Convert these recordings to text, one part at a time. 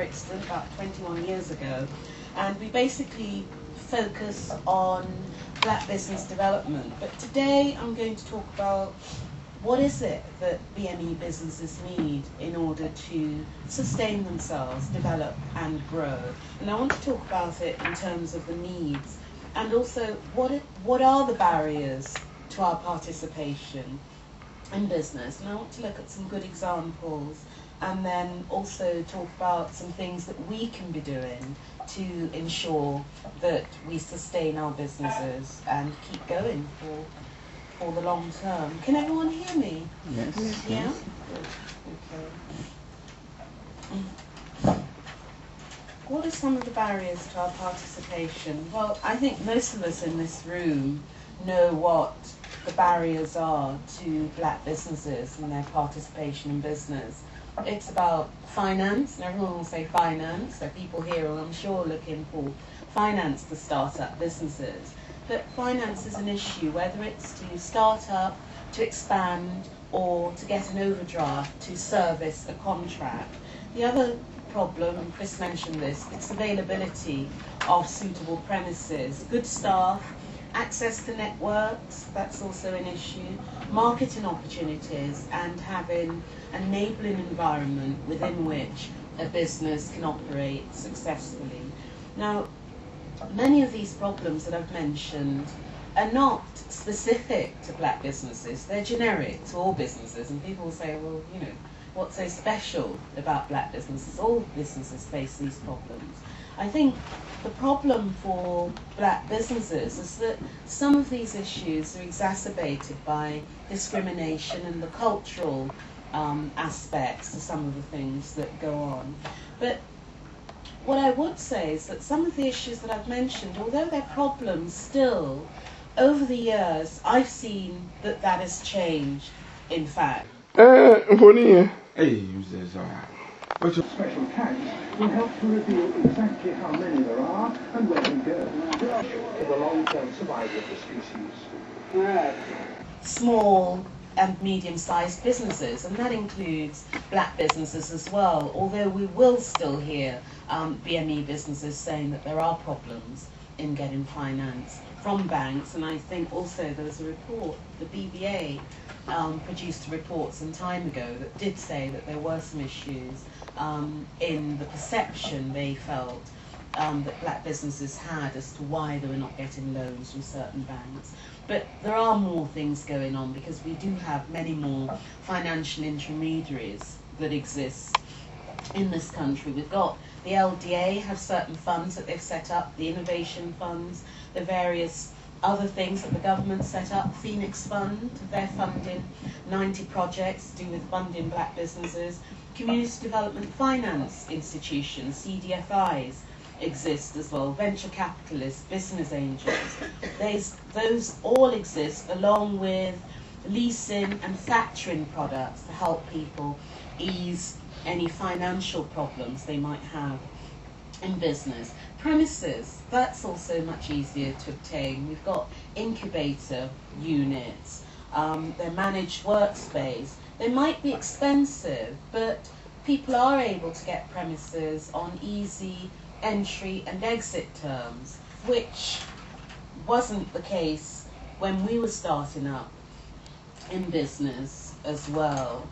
Brixton about 21 years ago, and we basically focus on black business development. But today I'm going to talk about what is it that BME businesses need in order to sustain themselves, develop and grow. And I want to talk about it in terms of the needs, and also what are the barriers to our participation in business. And I want to look at some good examples, and then also talk about some things that we can be doing to ensure that we sustain our businesses and keep going for the long term. Can everyone hear me? Yes. Yeah? Yes. Good. Okay. What are some of the barriers to our participation? Well, I think most of us in this room know what the barriers are to black businesses and their participation in business. It's about finance, and everyone will say finance. There are people here who I'm sure looking for finance to start up businesses. But finance is an issue, whether it's to start up, to expand, or to get an overdraft to service a contract. The other problem, and Chris mentioned this, it's availability of suitable premises, good staff, access to networks, that's also an issue, marketing opportunities, and having an enabling environment within which a business can operate successfully. Now, many of these problems that I've mentioned are not specific to black businesses, they're generic to all businesses, and people will say, well, you know, what's so special about black businesses? All businesses face these problems. I think the problem for black businesses is that some of these issues are exacerbated by discrimination and the cultural aspects to some of the things that go on. But what I would say is that some of the issues that I've mentioned, although they're problems still, over the years, I've seen that that has changed, in fact. Hey, users are. But your special tags will help to reveal exactly how many there are and where they go, for the long-term survival of the species. Small and medium-sized businesses, and that includes black businesses as well, although we will still hear BME businesses saying that there are problems in getting finance from banks. And I think also there was a report, the BBA produced a report some time ago that did say that there were some issues in the perception they felt that black businesses had as to why they were not getting loans from certain banks. But there are more things going on, because we do have many more financial intermediaries that exist in this country. We've got the LDA have certain funds that they've set up, the innovation funds, the various other things that the government set up, Phoenix Fund, they're funding 90 projects to do with funding black businesses. Community Development Finance Institutions, CDFIs, exist as well, venture capitalists, business angels. Those all exist, along with leasing and factoring products to help people ease any financial problems they might have in business. Premises, that's also much easier to obtain. We've got incubator units, they're managed workspace. They might be expensive, but people are able to get premises on easy entry and exit terms, which wasn't the case when we were starting up in business as well.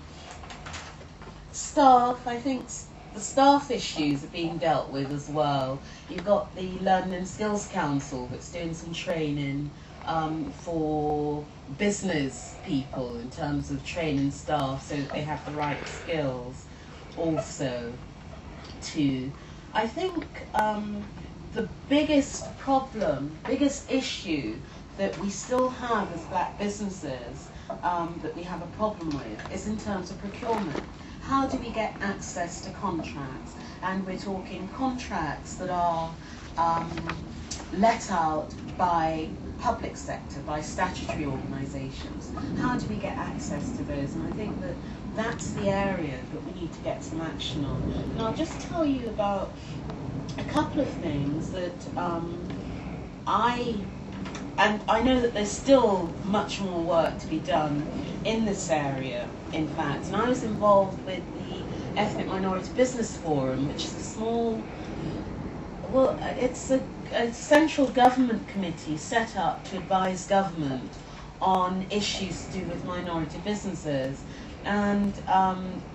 Staff, I think the staff issues are being dealt with as well. You've got the Learning and Skills Council that's doing some training for business people in terms of training staff so that they have the right skills also too. I think the biggest problem, biggest issue that we still have as black businesses that we have a problem with is in terms of procurement. How do we get access to contracts? And we're talking contracts that are let out by public sector, by statutory organisations. How do we get access to those? And I think that that's the area that we need to get some action on. And I'll just tell you about a couple of things that I know that there's still much more work to be done in this area, in fact. And I was involved with the Ethnic Minority Business Forum, which is a small, well, it's a central government committee set up to advise government on issues to do with minority businesses. And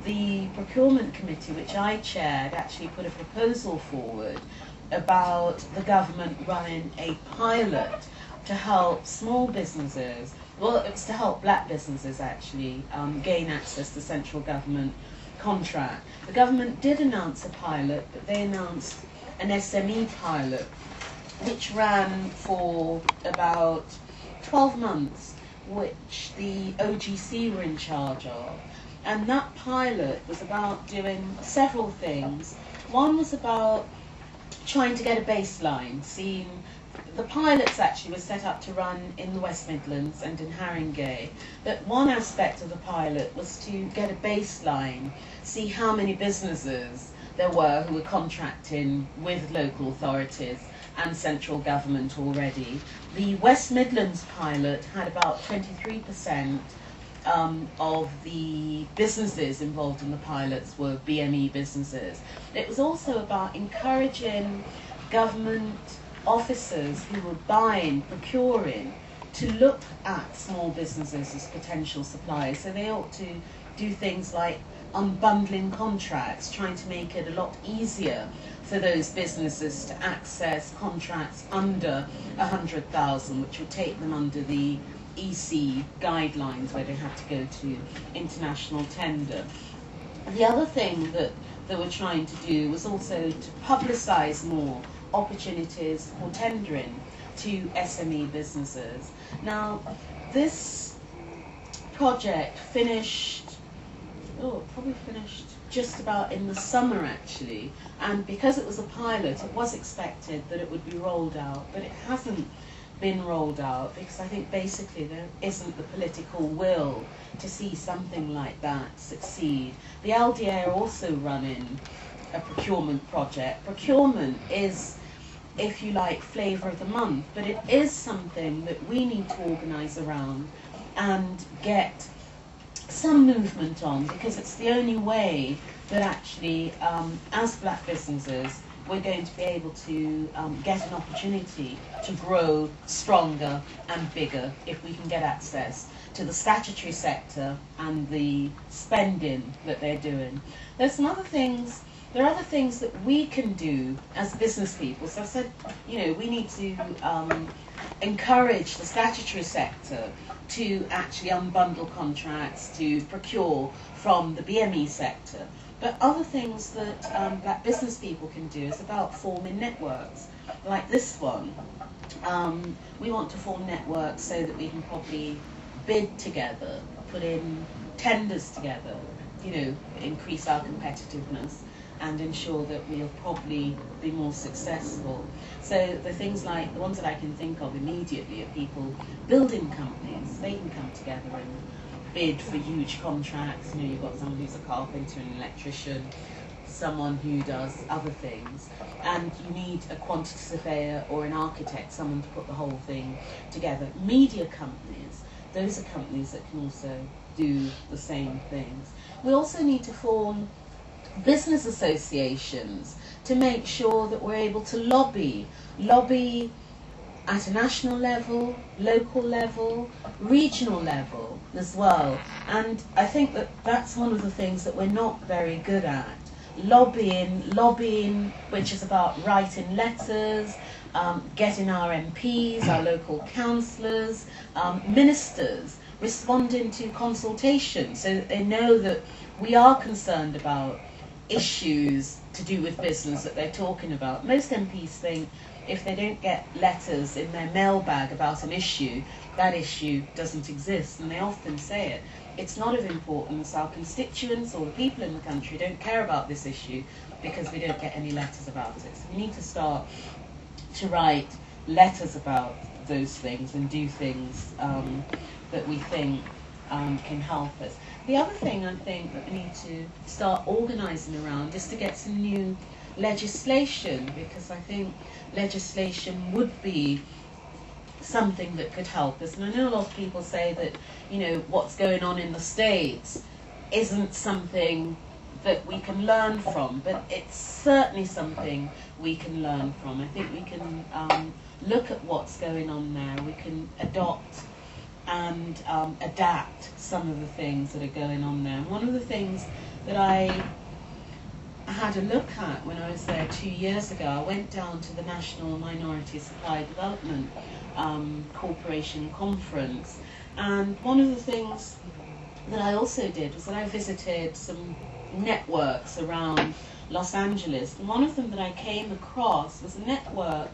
the procurement committee, which I chaired, actually put a proposal forward about the government running a pilot to help small businesses, well, it was to help black businesses actually gain access to central government contract. The government did announce a pilot, but they announced an SME pilot, which ran for about 12 months, which the OGC were in charge of. And that pilot was about doing several things. One was about trying to get a baseline, seeing the pilots actually were set up to run in the West Midlands and in Haringey. But one aspect of the pilot was to get a baseline, see how many businesses there were who were contracting with local authorities and central government already. The West Midlands pilot had about 23% of the businesses involved in the pilots were BME businesses. It was also about encouraging government officers who were buying, procuring, to look at small businesses as potential suppliers. So they ought to do things like unbundling contracts, trying to make it a lot easier for those businesses to access contracts under 100,000, which would take them under the EC guidelines where they have to go to international tender. The other thing that they were trying to do was also to publicise more opportunities for tendering to SME businesses. Now, this project probably finished just about in the summer actually, and because it was a pilot, it was expected that it would be rolled out, but it hasn't been rolled out because I think basically there isn't the political will to see something like that succeed. The LDA are also running a procurement project. Procurement is, if you like, flavour of the month, but it is something that we need to organise around and get some movement on, because it's the only way that actually, as black businesses, we're going to be able to get an opportunity to grow stronger and bigger if we can get access to the statutory sector and the spending that they're doing. There are other things that we can do as business people. So I said, we need to encourage the statutory sector to actually unbundle contracts, to procure from the BME sector. But other things that black business people can do is about forming networks, like this one. We want to form networks so that we can probably bid together, put in tenders together, increase our competitiveness and ensure that we'll probably be more successful. So the things like, the ones that I can think of immediately are people building companies. They can come together and bid for huge contracts. You've got someone who's a carpenter and an electrician, someone who does other things, and you need a quantity surveyor or an architect, someone to put the whole thing together. Media companies, those are companies that can also do the same things. We also need to form business associations to make sure that we're able to lobby at a national level, local level, regional level as well. And I think that that's one of the things that we're not very good at. Lobbying, which is about writing letters, getting our MPs, our local councillors, ministers, responding to consultation so that they know that we are concerned about issues to do with business that they're talking about. Most MPs think if they don't get letters in their mailbag about an issue, that issue doesn't exist, and they often say it. It's not of importance. Our constituents or the people in the country don't care about this issue because we don't get any letters about it. So we need to start to write letters about those things and do things that we think can help us. The other thing I think that we need to start organising around is to get some new legislation, because I think legislation would be something that could help us. And I know a lot of people say that, what's going on in the States isn't something that we can learn from, but it's certainly something we can learn from. I think we can look at what's going on there. We can adopt and adapt some of the things that are going on there. And one of the things that I had a look at when I was there 2 years ago, I went down to the National Minority Supply Development Corporation conference, and one of the things that I also did was that I visited some networks around Los Angeles, and one of them that I came across was a network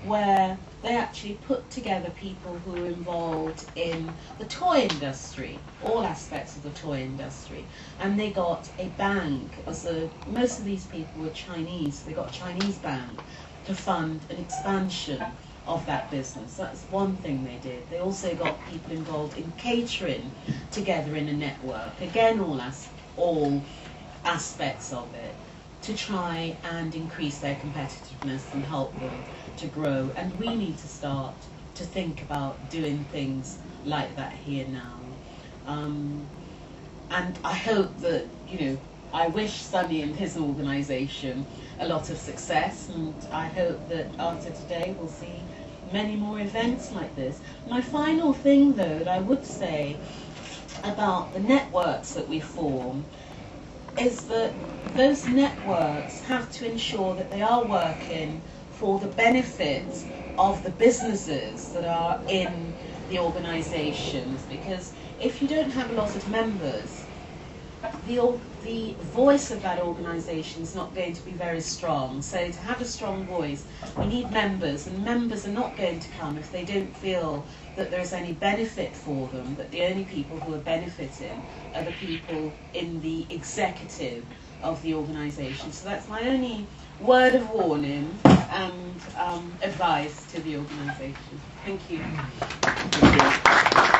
where they actually put together people who were involved in the toy industry, all aspects of the toy industry, and they got a bank. Most of these people were Chinese, they got a Chinese bank to fund an expansion of that business. That's one thing they did. They also got people involved in catering together in a network, again all aspects of it, to try and increase their competitiveness and help them to grow. And we need to start to think about doing things like that here now. And I hope that, I wish Sonny and his organisation a lot of success, and I hope that after today we'll see many more events like this. My final thing, though, that I would say about the networks that we form is that those networks have to ensure that they are working for the benefits of the businesses that are in the organisations, because if you don't have a lot of members, the voice of that organisation is not going to be very strong. So to have a strong voice, we need members, and members are not going to come if they don't feel that there's any benefit for them, that the only people who are benefiting are the people in the executive of the organisation. So that's my only word of warning and advice to the organisation. Thank you. Thank you.